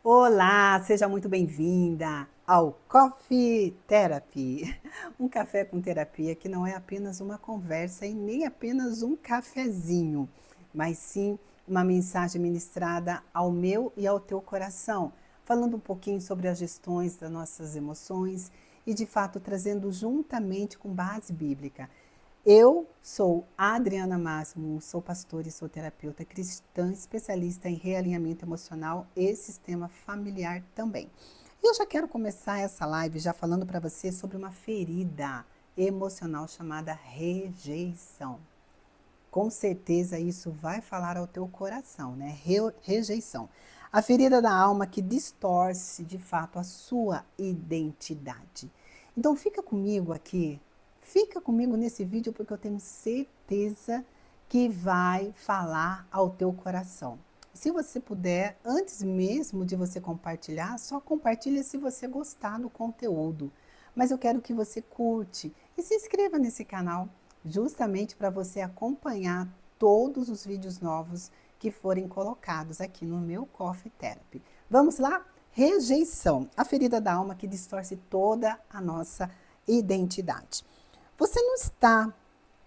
Olá, seja muito bem-vinda ao Coffee Therapy, um café com terapia que não é apenas uma conversa e nem apenas um cafezinho, mas sim uma mensagem ministrada ao meu e ao teu coração, falando um pouquinho sobre as gestões das nossas emoções e, de fato, trazendo juntamente com base bíblica. Eu sou a Adriana Máximo, sou pastora e sou terapeuta cristã, especialista em realinhamento emocional e sistema familiar também. E eu já quero começar essa live já falando para você sobre uma ferida emocional chamada rejeição. Com certeza isso vai falar ao teu coração, né? Rejeição. A ferida da alma que distorce de fato a sua identidade. Então fica comigo nesse vídeo porque eu tenho certeza que vai falar ao teu coração. Se você puder, antes mesmo de você compartilhar, só compartilha se você gostar do conteúdo. Mas eu quero que você curte e se inscreva nesse canal justamente para você acompanhar todos os vídeos novos que forem colocados aqui no meu Coffee Therapy. Vamos lá? Rejeição, a ferida da alma que distorce toda a nossa identidade. Você não está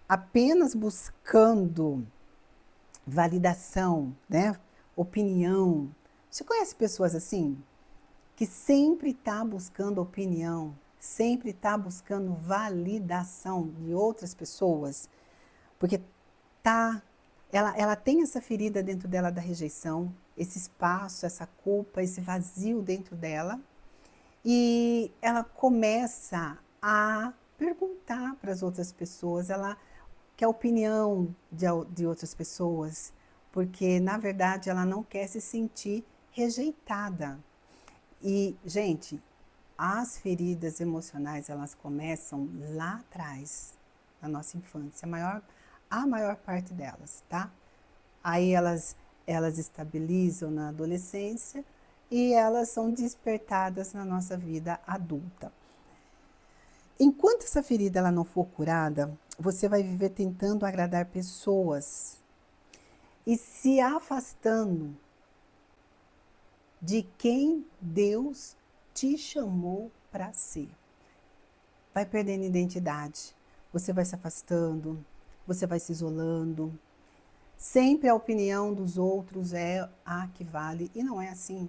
apenas buscando validação, né? Opinião. Você conhece pessoas assim? Que sempre está buscando opinião, sempre está buscando validação de outras pessoas, porque ela tem essa ferida dentro dela da rejeição, esse espaço, essa culpa, esse vazio dentro dela, e ela começa a perguntar para as outras pessoas, ela quer a opinião de outras pessoas, porque na verdade ela não quer se sentir rejeitada. E, gente, as feridas emocionais, elas começam lá atrás, na nossa infância, a maior parte delas, tá? Aí elas estabilizam na adolescência e elas são despertadas na nossa vida adulta. Enquanto essa ferida ela não for curada, você vai viver tentando agradar pessoas e se afastando de quem Deus te chamou para ser. Vai perdendo identidade, você vai se afastando, você vai se isolando. Sempre a opinião dos outros é a que vale e não é assim.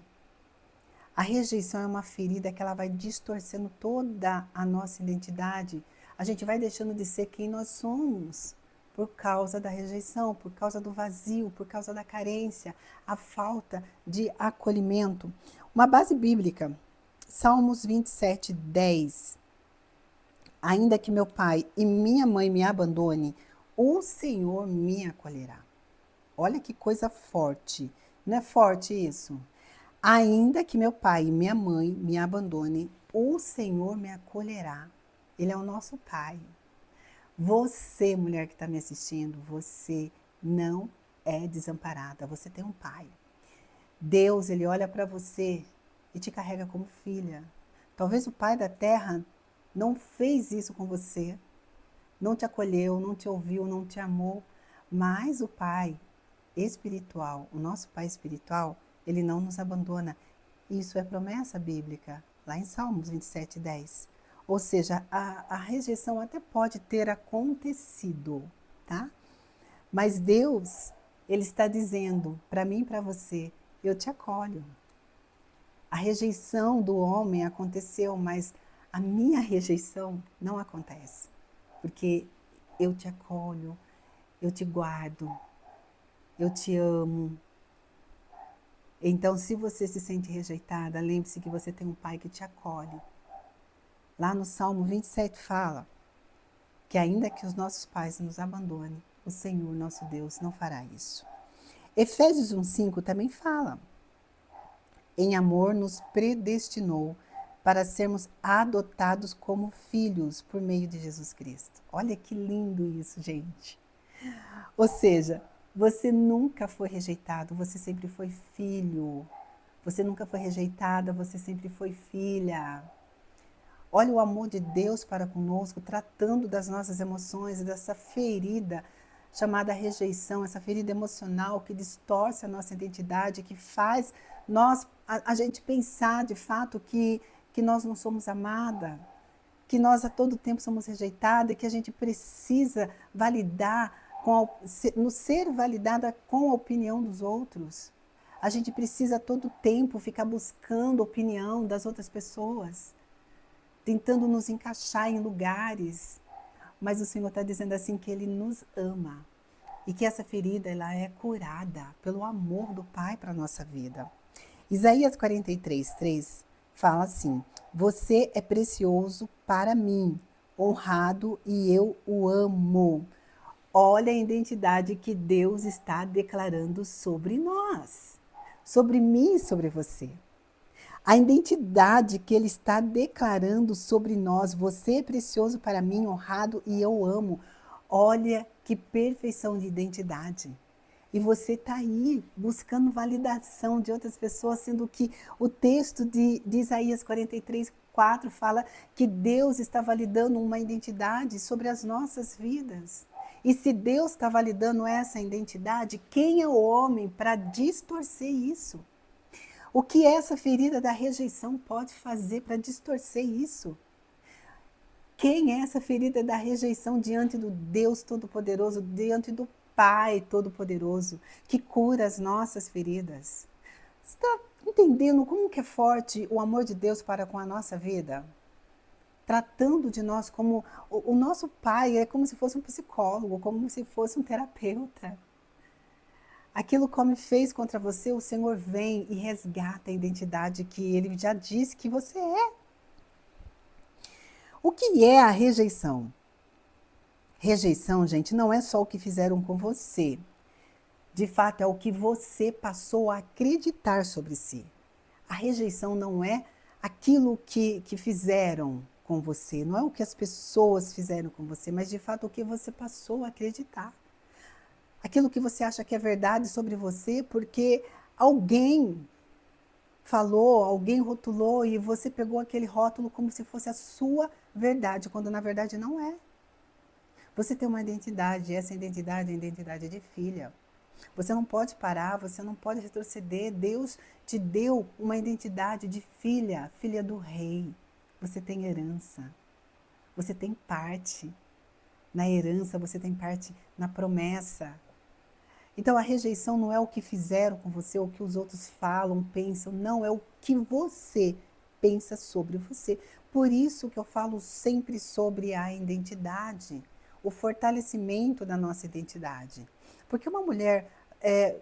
A rejeição é uma ferida que ela vai distorcendo toda a nossa identidade. A gente vai deixando de ser quem nós somos por causa da rejeição, por causa do vazio, por causa da carência, a falta de acolhimento. Uma base bíblica, Salmos 27, 10. Ainda que meu pai e minha mãe me abandone, o Senhor me acolherá. Olha que coisa forte. Não é forte isso? Ainda que meu pai e minha mãe me abandonem, o Senhor me acolherá. Ele é o nosso Pai. Você, mulher que está me assistindo, você não é desamparada. Você tem um Pai. Deus, Ele olha para você e te carrega como filha. Talvez o Pai da terra não fez isso com você, não te acolheu, não te ouviu, não te amou, mas o Pai espiritual, o nosso Pai espiritual, ele não nos abandona. Isso é promessa bíblica, lá em Salmos 27, 10. Ou seja, a rejeição até pode ter acontecido, tá? Mas Deus, ele está dizendo para mim e para você, eu te acolho. A rejeição do homem aconteceu, mas a minha rejeição não acontece. Porque eu te acolho, eu te guardo, eu te amo. Então, se você se sente rejeitada, lembre-se que você tem um pai que te acolhe. Lá no Salmo 27 fala que ainda que os nossos pais nos abandonem, o Senhor, nosso Deus, não fará isso. Efésios 1,5 também fala: em amor nos predestinou para sermos adotados como filhos por meio de Jesus Cristo. Olha que lindo isso, gente. Ou seja, você nunca foi rejeitado, você sempre foi filho. Você nunca foi rejeitada, você sempre foi filha. Olha o amor de Deus para conosco, tratando das nossas emoções e dessa ferida chamada rejeição, essa ferida emocional que distorce a nossa identidade, que faz nós a gente pensar de fato que nós não somos amada, que nós a todo tempo somos rejeitadas, que a gente precisa validar, nos ser validada com a opinião dos outros. A gente precisa a todo tempo ficar buscando a opinião das outras pessoas, tentando nos encaixar em lugares. Mas o Senhor está dizendo assim que Ele nos ama e que essa ferida ela é curada pelo amor do Pai para a nossa vida. Isaías 43:3 fala assim: você é precioso para mim, honrado e eu o amo. Olha a identidade que Deus está declarando sobre nós, sobre mim e sobre você. A identidade que Ele está declarando sobre nós, você é precioso para mim, honrado e eu amo. Olha que perfeição de identidade. E você está aí buscando validação de outras pessoas, sendo que o texto de Isaías 43:4 fala que Deus está validando uma identidade sobre as nossas vidas. E se Deus está validando essa identidade, quem é o homem para distorcer isso? O que essa ferida da rejeição pode fazer para distorcer isso? Quem é essa ferida da rejeição diante do Deus Todo-Poderoso, diante do Pai Todo-Poderoso, que cura as nossas feridas? Você está entendendo como que é forte o amor de Deus para com a nossa vida? Tratando de nós como o nosso Pai é como se fosse um psicólogo, como se fosse um terapeuta. Aquilo como fez contra você, o Senhor vem e resgata a identidade que Ele já disse que você é. O que é a rejeição? Rejeição, gente, não é só o que fizeram com você. De fato, é o que você passou a acreditar sobre si. A rejeição não é aquilo que fizeram com você, não é o que as pessoas fizeram com você, mas de fato o que você passou a acreditar. Aquilo que você acha que é verdade sobre você, porque alguém falou, alguém rotulou e você pegou aquele rótulo como se fosse a sua verdade, quando na verdade não é. Você tem uma identidade, e essa identidade é a identidade de filha. Você não pode parar, você não pode retroceder. Deus te deu uma identidade de filha, filha do rei. Você tem herança, você tem parte na herança, você tem parte na promessa. Então a rejeição não é o que fizeram com você, ou o que os outros falam, pensam, não, é o que você pensa sobre você. Por isso que eu falo sempre sobre a identidade, o fortalecimento da nossa identidade. Porque uma mulher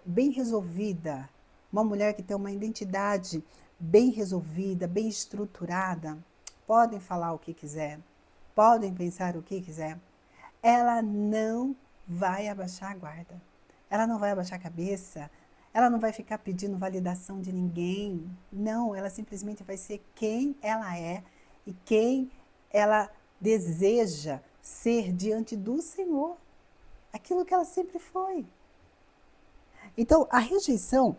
bem resolvida, uma mulher que tem uma identidade bem resolvida, bem estruturada, podem falar o que quiser, podem pensar o que quiser, ela não vai abaixar a guarda. Ela não vai abaixar a cabeça, ela não vai ficar pedindo validação de ninguém. Não, ela simplesmente vai ser quem ela é e quem ela deseja ser diante do Senhor. Aquilo que ela sempre foi. Então, a rejeição,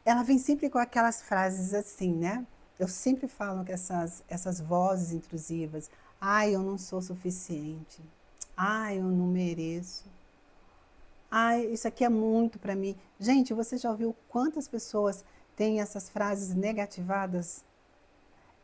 ela vem sempre com aquelas frases assim, né? Eu sempre falo que essas vozes intrusivas, ai, eu não sou suficiente, ai, eu não mereço. Ai, isso aqui é muito para mim. Gente, você já ouviu quantas pessoas têm essas frases negativadas?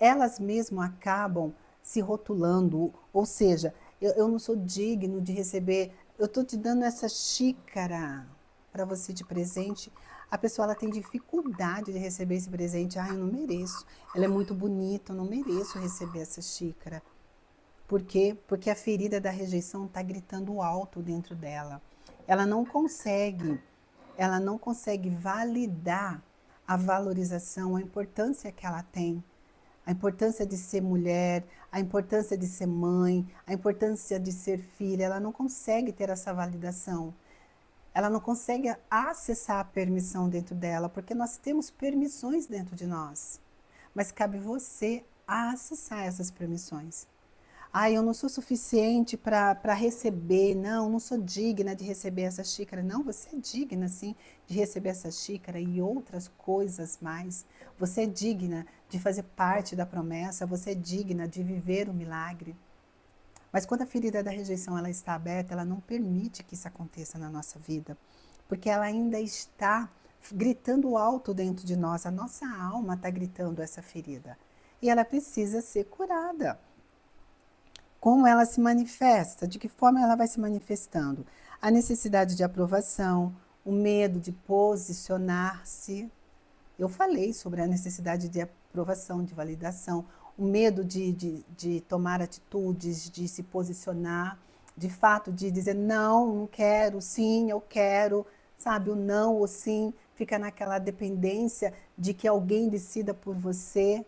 Elas mesmas acabam se rotulando, ou seja, eu não sou digno de receber, eu estou te dando essa xícara para você de presente. A pessoa ela tem dificuldade de receber esse presente. Ah, eu não mereço. Ela é muito bonita, eu não mereço receber essa xícara. Por quê? Porque a ferida da rejeição está gritando alto dentro dela. Ela não consegue validar a valorização, a importância que ela tem, a importância de ser mulher, a importância de ser mãe, a importância de ser filha. Ela não consegue ter essa validação. Ela não consegue acessar a permissão dentro dela, porque nós temos permissões dentro de nós. Mas cabe você acessar essas permissões. Ah, eu não sou suficiente para receber, não sou digna de receber essa xícara. Não, você é digna, sim, de receber essa xícara e outras coisas mais. Você é digna de fazer parte da promessa, você é digna de viver o milagre. Mas quando a ferida da rejeição ela está aberta, ela não permite que isso aconteça na nossa vida, porque ela ainda está gritando alto dentro de nós, a nossa alma está gritando essa ferida. E ela precisa ser curada. Como ela se manifesta? De que forma ela vai se manifestando? A necessidade de aprovação, o medo de posicionar-se. Eu falei sobre a necessidade de aprovação, de validação, o medo de tomar atitudes, de se posicionar, de fato, de dizer não, não quero, sim, eu quero, sabe? O não ou sim fica naquela dependência de que alguém decida por você.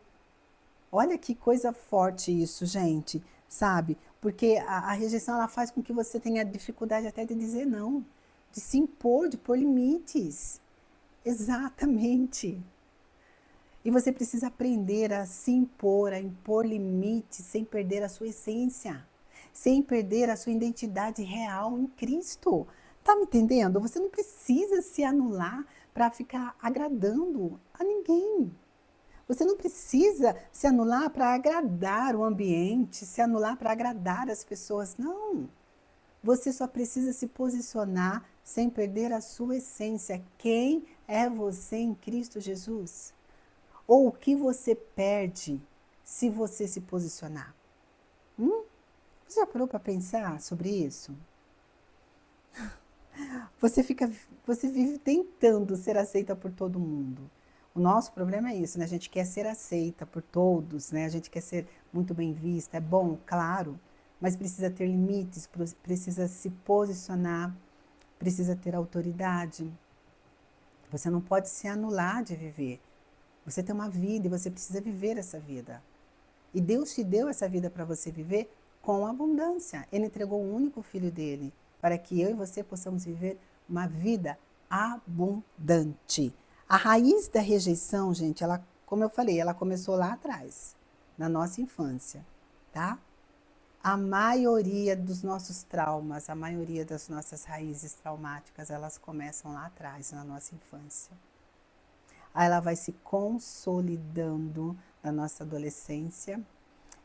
Olha que coisa forte isso, gente, sabe? Porque a rejeição ela faz com que você tenha dificuldade até de dizer não, de se impor, de pôr limites. Exatamente. E você precisa aprender a se impor, a impor limites sem perder a sua essência, sem perder a sua identidade real em Cristo. Tá me entendendo? Você não precisa se anular para ficar agradando a ninguém. Você não precisa se anular para agradar o ambiente, se anular para agradar as pessoas. Não. Você só precisa se posicionar sem perder a sua essência. Quem é você em Cristo Jesus? Ou o que você perde se você se posicionar? Você já parou para pensar sobre isso? Você vive tentando ser aceita por todo mundo. O nosso problema é isso, né? A gente quer ser aceita por todos, né? A gente quer ser muito bem vista, é bom, claro, mas precisa ter limites, precisa se posicionar, precisa ter autoridade. Você não pode se anular de viver. Você tem uma vida e você precisa viver essa vida. E Deus te deu essa vida para você viver com abundância. Ele entregou o único filho dele para que eu e você possamos viver uma vida abundante. A raiz da rejeição, gente, ela, como eu falei, ela começou lá atrás, na nossa infância, tá? A maioria dos nossos traumas, a maioria das nossas raízes traumáticas, elas começam lá atrás, na nossa infância. Aí ela vai se consolidando na nossa adolescência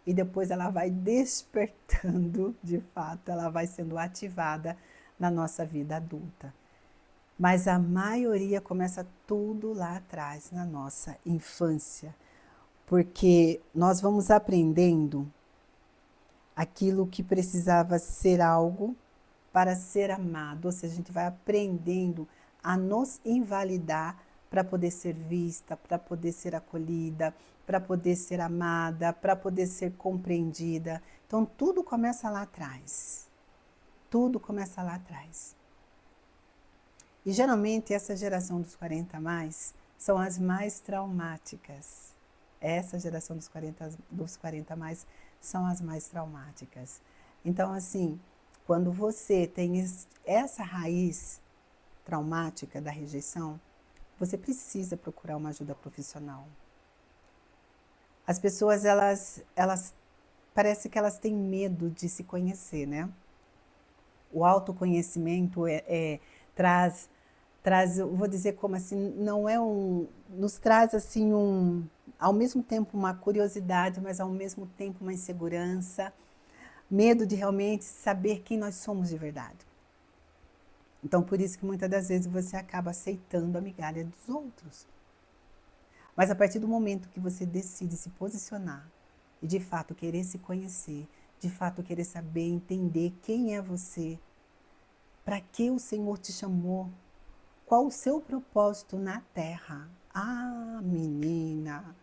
e depois ela vai despertando, de fato, ela vai sendo ativada na nossa vida adulta. Mas a maioria começa tudo lá atrás, na nossa infância, porque nós vamos aprendendo aquilo que precisava ser algo para ser amado, ou seja, a gente vai aprendendo a nos invalidar para poder ser vista, para poder ser acolhida, para poder ser amada, para poder ser compreendida. Então tudo começa lá atrás. Tudo começa lá atrás. E geralmente essa geração dos 40 a mais são as mais traumáticas. Essa geração dos 40 a mais são as mais traumáticas. Então, assim, quando você tem essa raiz traumática da rejeição, você precisa procurar uma ajuda profissional. As pessoas, elas parece que elas têm medo de se conhecer, né? O autoconhecimento traz, eu vou dizer como assim, não é nos traz assim ao mesmo tempo uma curiosidade, mas ao mesmo tempo uma insegurança, medo de realmente saber quem nós somos de verdade. Então, por isso que muitas das vezes você acaba aceitando a migalha dos outros. Mas a partir do momento que você decide se posicionar e de fato querer se conhecer, de fato querer saber, entender quem é você, para que o Senhor te chamou, qual o seu propósito na terra. Ah, menina,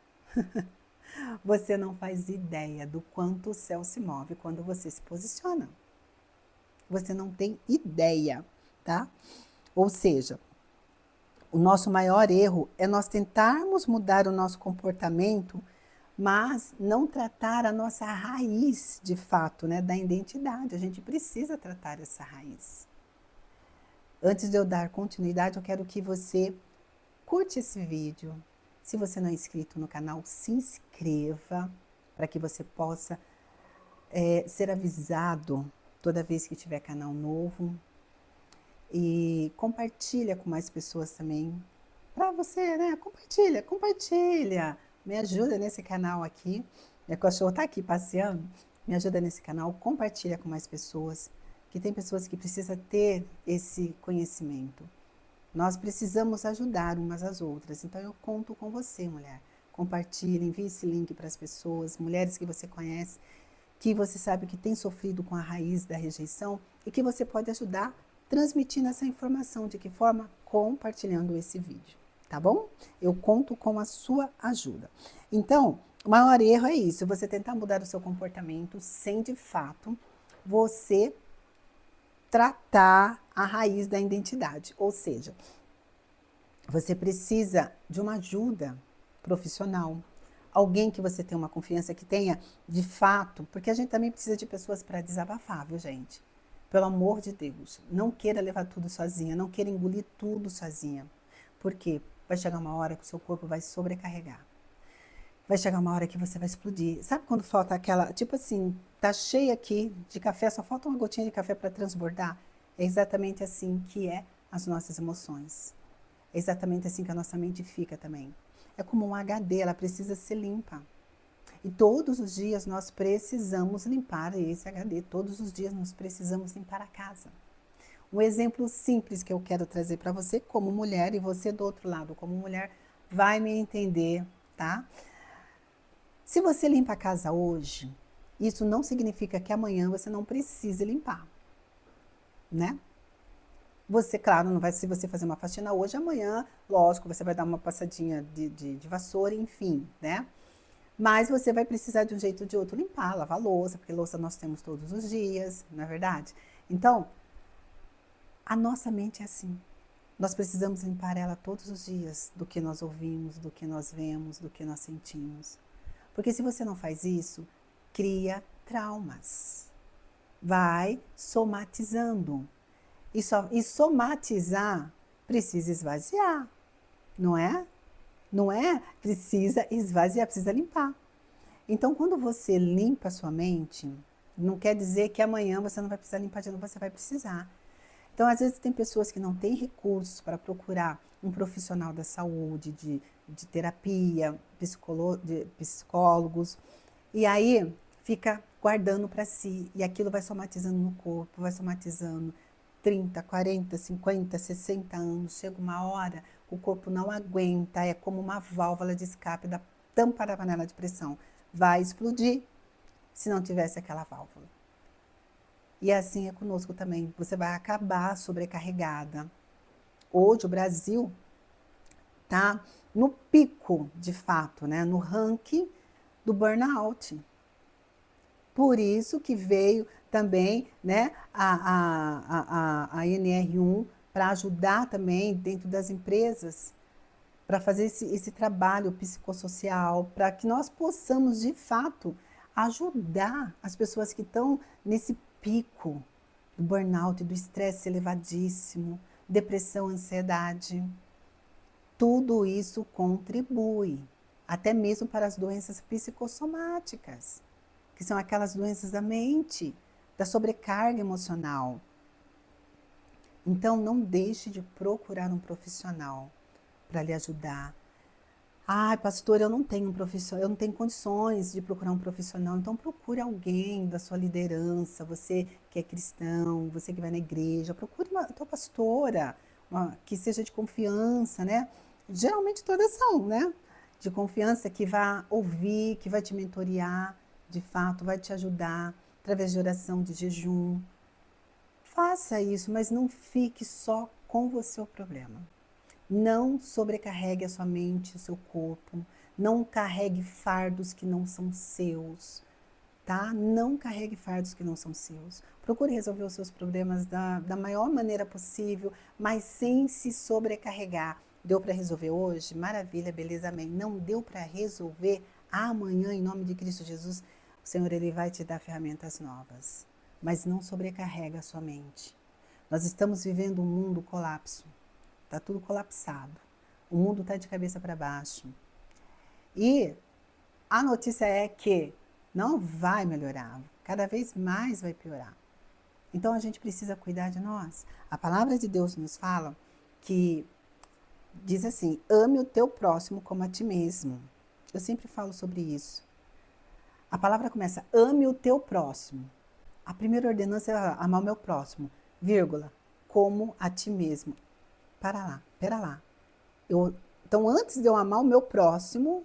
você não faz ideia do quanto o céu se move quando você se posiciona. Você não tem ideia, tá? Ou seja, o nosso maior erro é nós tentarmos mudar o nosso comportamento, mas não tratar a nossa raiz, de fato, né, da identidade. A gente precisa tratar essa raiz. Antes de eu dar continuidade, eu quero que você curte esse vídeo. Se você não é inscrito no canal, se inscreva para que você possa ser avisado toda vez que tiver canal novo. E compartilha com mais pessoas também. Para você, né? Compartilha. Me ajuda nesse canal aqui. Meu cachorro está aqui passeando. Me ajuda nesse canal. Compartilha com mais pessoas. Que tem pessoas que precisam ter esse conhecimento. Nós precisamos ajudar umas às outras. Então eu conto com você, mulher. Compartilhe, envie esse link para as pessoas, mulheres que você conhece, que você sabe que tem sofrido com a raiz da rejeição e que você pode ajudar transmitindo essa informação. De que forma? Compartilhando esse vídeo, tá bom? Eu conto com a sua ajuda. Então, o maior erro é isso, você tentar mudar o seu comportamento sem, de fato, você tratar a raiz da identidade. Ou seja, você precisa de uma ajuda profissional, alguém que você tenha uma confiança, que tenha de fato, porque a gente também precisa de pessoas para desabafar, viu, gente? Pelo amor de Deus, não queira levar tudo sozinha, não queira engolir tudo sozinha. Por quê? Vai chegar uma hora que o seu corpo vai sobrecarregar. Vai chegar uma hora que você vai explodir. Sabe quando falta aquela, tipo assim, tá cheia aqui de café, só falta uma gotinha de café para transbordar? É exatamente assim que é as nossas emoções. É exatamente assim que a nossa mente fica também. É como um HD, ela precisa ser limpa. E todos os dias nós precisamos limpar esse HD, todos os dias nós precisamos limpar a casa. Um exemplo simples que eu quero trazer para você como mulher, e você do outro lado como mulher vai me entender, tá? Se você limpa a casa hoje, isso não significa que amanhã você não precise limpar, né? Você, claro, não vai, se você fazer uma faxina hoje, amanhã, lógico, você vai dar uma passadinha de vassoura, enfim, né? Mas você vai precisar de um jeito ou de outro limpar, lavar louça, porque louça nós temos todos os dias, não é verdade? Então, a nossa mente é assim. Nós precisamos limpar ela todos os dias, do que nós ouvimos, do que nós vemos, do que nós sentimos. Porque se você não faz isso, cria traumas. Vai somatizando. E somatizar precisa esvaziar, não é? Não é? Precisa esvaziar, precisa limpar. Então, quando você limpa a sua mente, não quer dizer que amanhã você não vai precisar limpar de novo, você vai precisar. Então, às vezes tem pessoas que não têm recursos para procurar um profissional da saúde, de terapia, de psicólogos, e aí fica guardando para si, e aquilo vai somatizando no corpo, vai somatizando 30, 40, 50, 60 anos, chega uma hora, o corpo não aguenta, é como uma válvula de escape da tampa da panela de pressão. Vai explodir se não tivesse aquela válvula. E assim é conosco também, você vai acabar sobrecarregada. Hoje o Brasil está no pico, de fato, né, no ranking do burnout. Por isso que veio também, né, a NR1 para ajudar também dentro das empresas, para fazer esse trabalho psicossocial, para que nós possamos, de fato, ajudar as pessoas que estão nesse pico do burnout, do estresse elevadíssimo, depressão, ansiedade. Tudo isso contribui, até mesmo para as doenças psicossomáticas, que são aquelas doenças da mente, da sobrecarga emocional. Então, não deixe de procurar um profissional para lhe ajudar. Ai, pastor, eu não tenho um profissional, eu não tenho condições de procurar um profissional, então procure alguém da sua liderança, você que é cristão, você que vai na igreja, procure uma tua pastora, que seja de confiança, né? Geralmente todas são, né? De confiança, que vai ouvir, que vai te mentorear, de fato, vai te ajudar através de oração, de jejum. Faça isso, mas não fique só com você o problema. Não sobrecarregue a sua mente, o seu corpo. Não carregue fardos que não são seus, tá? Não carregue fardos que não são seus. Procure resolver os seus problemas da maior maneira possível, mas sem se sobrecarregar. Deu para resolver hoje? Maravilha, beleza, amém. Não deu para resolver? Amanhã, em nome de Cristo Jesus, o Senhor ele vai te dar ferramentas novas. Mas não sobrecarrega a sua mente. Nós estamos vivendo um mundo colapso. Está tudo colapsado. O mundo está de cabeça para baixo. E a notícia é que não vai melhorar. Cada vez mais vai piorar. Então a gente precisa cuidar de nós. A palavra de Deus nos fala que diz assim: ame o teu próximo como a ti mesmo. Eu sempre falo sobre isso. A palavra começa: ame o teu próximo. A primeira ordenança é amar o meu próximo, vírgula, como a ti mesmo. pera lá. Então, antes de eu amar o meu próximo,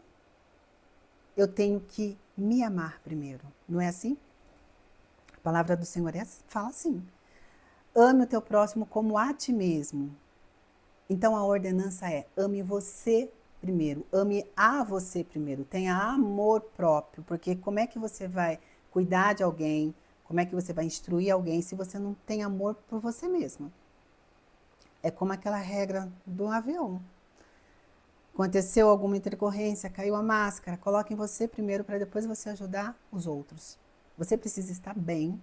eu tenho que me amar primeiro. Não é assim? A palavra do Senhor fala assim. Ame o teu próximo como a ti mesmo. Então, a ordenança é: ame você primeiro. Ame a você primeiro. Tenha amor próprio. Porque como é que você vai cuidar de alguém? Como é que você vai instruir alguém se você não tem amor por você mesma? É como aquela regra do avião. Aconteceu alguma intercorrência, caiu a máscara, coloque em você primeiro para depois você ajudar os outros. Você precisa estar bem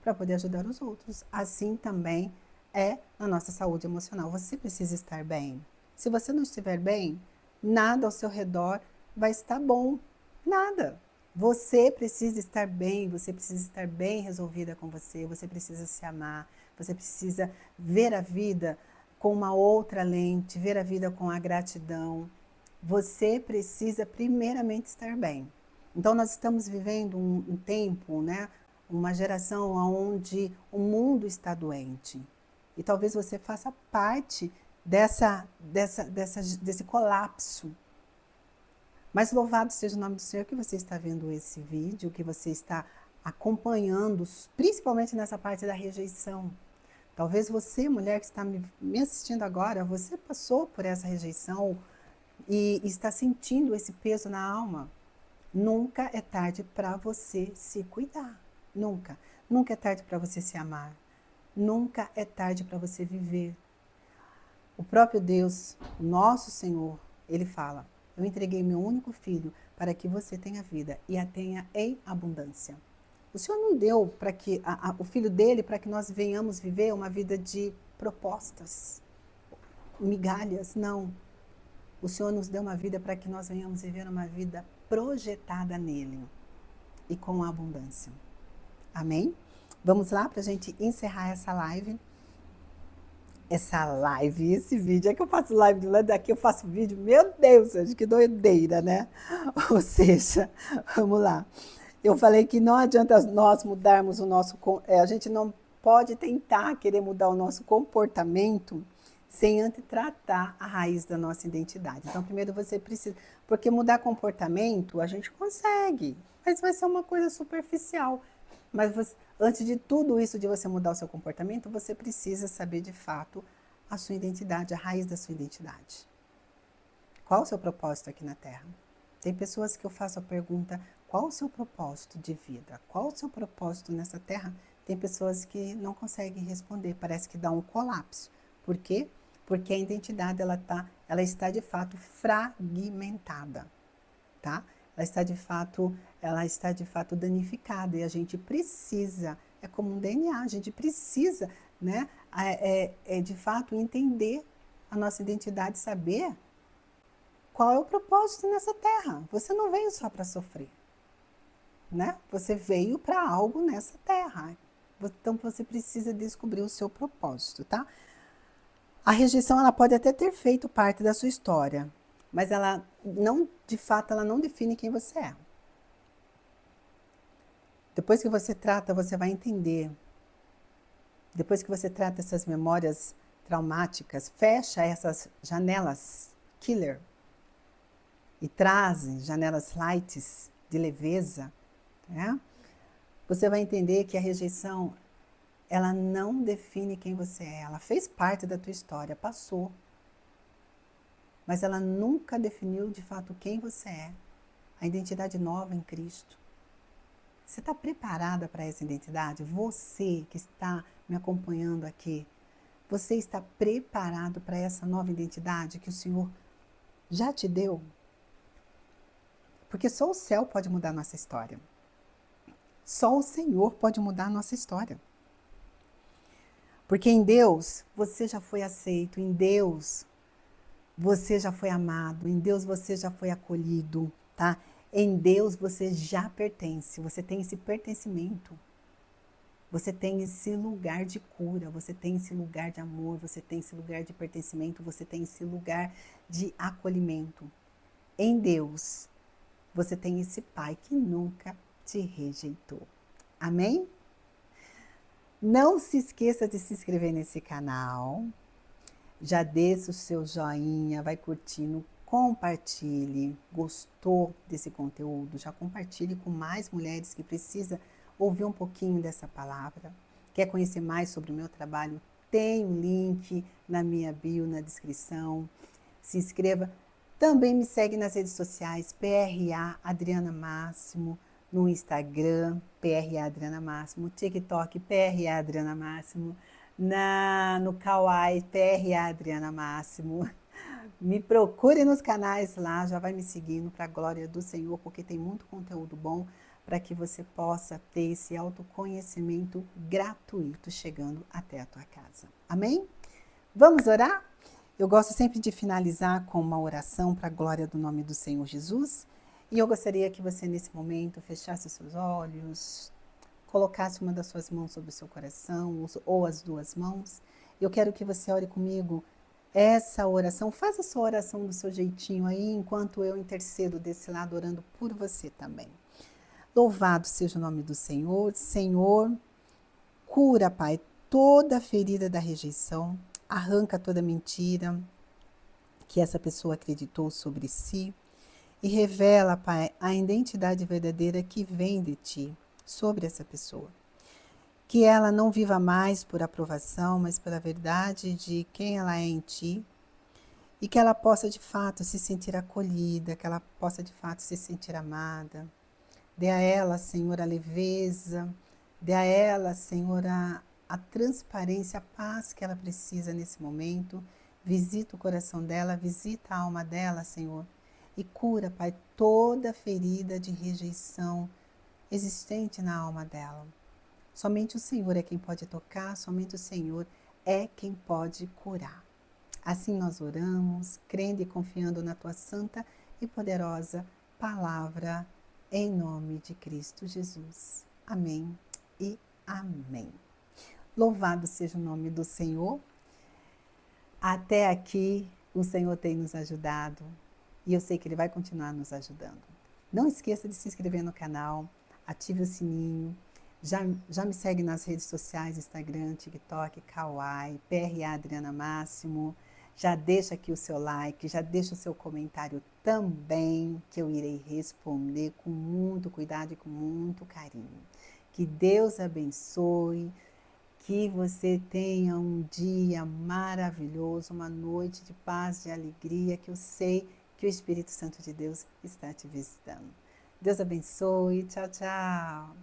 para poder ajudar os outros. Assim também é na nossa saúde emocional. Você precisa estar bem. Se você não estiver bem, nada ao seu redor vai estar bom. Nada. Você precisa estar bem, você precisa estar bem resolvida com você precisa se amar, você precisa ver a vida com uma outra lente, ver a vida com a gratidão. Você precisa primeiramente estar bem. Então nós estamos vivendo um tempo, né, uma geração onde o mundo está doente. E talvez você faça parte desse colapso. Mas louvado seja o nome do Senhor que você está vendo esse vídeo, que você está acompanhando, principalmente nessa parte da rejeição. Talvez você, mulher que está me assistindo agora, você passou por essa rejeição e está sentindo esse peso na alma. Nunca é tarde para você se cuidar. Nunca. Nunca é tarde para você se amar. Nunca é tarde para você viver. O próprio Deus, o nosso Senhor, Ele fala: eu entreguei meu único filho para que você tenha vida e a tenha em abundância. O Senhor não deu para que o filho dele para que nós venhamos viver uma vida de propostas, migalhas, não. O Senhor nos deu uma vida para que nós venhamos viver uma vida projetada nele e com abundância. Amém? Vamos lá para a gente encerrar essa live. Esse vídeo, é que eu faço live de lá, daqui eu faço vídeo, meu Deus, acho que doideira, né? Ou seja, vamos lá. Eu falei que não adianta nós mudarmos o nosso... a gente não pode tentar querer mudar o nosso comportamento sem antes tratar a raiz da nossa identidade. Então, primeiro você precisa... Porque mudar comportamento a gente consegue, mas vai ser uma coisa superficial. Mas você, antes de tudo isso, de você mudar o seu comportamento, você precisa saber de fato a sua identidade, a raiz da sua identidade. Qual o seu propósito aqui na Terra? Tem pessoas que eu faço a pergunta: qual o seu propósito de vida? Qual o seu propósito nessa Terra? Tem pessoas que não conseguem responder, parece que dá um colapso. Por quê? Porque a identidade ela está de fato fragmentada, tá? Ela está de fato danificada e a gente precisa, é como um DNA, a gente precisa, né, de fato entender a nossa identidade, saber qual é o propósito nessa terra. Você não veio só para sofrer, né? Você veio para algo nessa terra. Então você precisa descobrir o seu propósito, tá? A rejeição ela pode até ter feito parte da sua história, mas ela não, de fato, ela não define quem você é. Depois que você trata, você vai entender. Depois que você trata essas memórias traumáticas, fecha essas janelas killer e traz janelas lights de leveza, né? Você vai entender que a rejeição, ela não define quem você é. Ela fez parte da tua história, passou. Mas ela nunca definiu de fato quem você é. A identidade nova em Cristo. Você está preparada para essa identidade? Você que está me acompanhando aqui, você está preparado para essa nova identidade que o Senhor já te deu? Porque só o céu pode mudar a nossa história. Só o Senhor pode mudar a nossa história. Porque em Deus você já foi aceito, em Deus você já foi amado, em Deus você já foi acolhido, tá? Em Deus você já pertence, você tem esse pertencimento. Você tem esse lugar de cura, você tem esse lugar de amor, você tem esse lugar de pertencimento, você tem esse lugar de acolhimento. Em Deus, você tem esse Pai que nunca te rejeitou. Amém? Não se esqueça de se inscrever nesse canal. Já desça o seu joinha, vai curtindo, compartilhe. Gostou desse conteúdo? Já compartilhe com mais mulheres que precisam ouvir um pouquinho dessa palavra. Quer conhecer mais sobre o meu trabalho? Tem um link na minha bio, na descrição. Se inscreva. Também me segue nas redes sociais, PRA Adriana Máximo, no Instagram, PRA Adriana Máximo, TikTok, PRA Adriana Máximo, no Kawaii, PRA Adriana Máximo. Me procure nos canais lá, já vai me seguindo para a glória do Senhor, porque tem muito conteúdo bom para que você possa ter esse autoconhecimento gratuito chegando até a tua casa. Amém? Vamos orar? Eu gosto sempre de finalizar com uma oração para a glória do nome do Senhor Jesus. E eu gostaria que você, nesse momento, fechasse os seus olhos, colocasse uma das suas mãos sobre o seu coração, ou as duas mãos. Eu quero que você ore comigo essa oração. Faça a sua oração do seu jeitinho aí, enquanto eu intercedo desse lado, orando por você também. Louvado seja o nome do Senhor. Senhor, cura, Pai, toda a ferida da rejeição. Arranca toda mentira que essa pessoa acreditou sobre si e revela, Pai, a identidade verdadeira que vem de Ti sobre essa pessoa. Que ela não viva mais por aprovação, mas pela verdade de quem ela é em Ti e que ela possa de fato se sentir acolhida, que ela possa de fato se sentir amada. Dê a ela, Senhor, a leveza, dê a ela, Senhor, a transparência, a paz que ela precisa nesse momento. Visita o coração dela, visita a alma dela, Senhor, e cura, Pai, toda ferida de rejeição existente na alma dela. Somente o Senhor é quem pode tocar, somente o Senhor é quem pode curar. Assim nós oramos, crendo e confiando na Tua santa e poderosa palavra, em nome de Cristo Jesus. Amém e amém. Louvado seja o nome do Senhor. Até aqui o Senhor tem nos ajudado e eu sei que Ele vai continuar nos ajudando. Não esqueça de se inscrever no canal, ative o sininho, já me segue nas redes sociais, Instagram, TikTok, Kawaii, PRA Adriana Máximo. Já deixa aqui o seu like, já deixa o seu comentário também, que eu irei responder com muito cuidado e com muito carinho. Que Deus abençoe, que você tenha um dia maravilhoso, uma noite de paz, de alegria, que eu sei que o Espírito Santo de Deus está te visitando. Deus abençoe, tchau, tchau!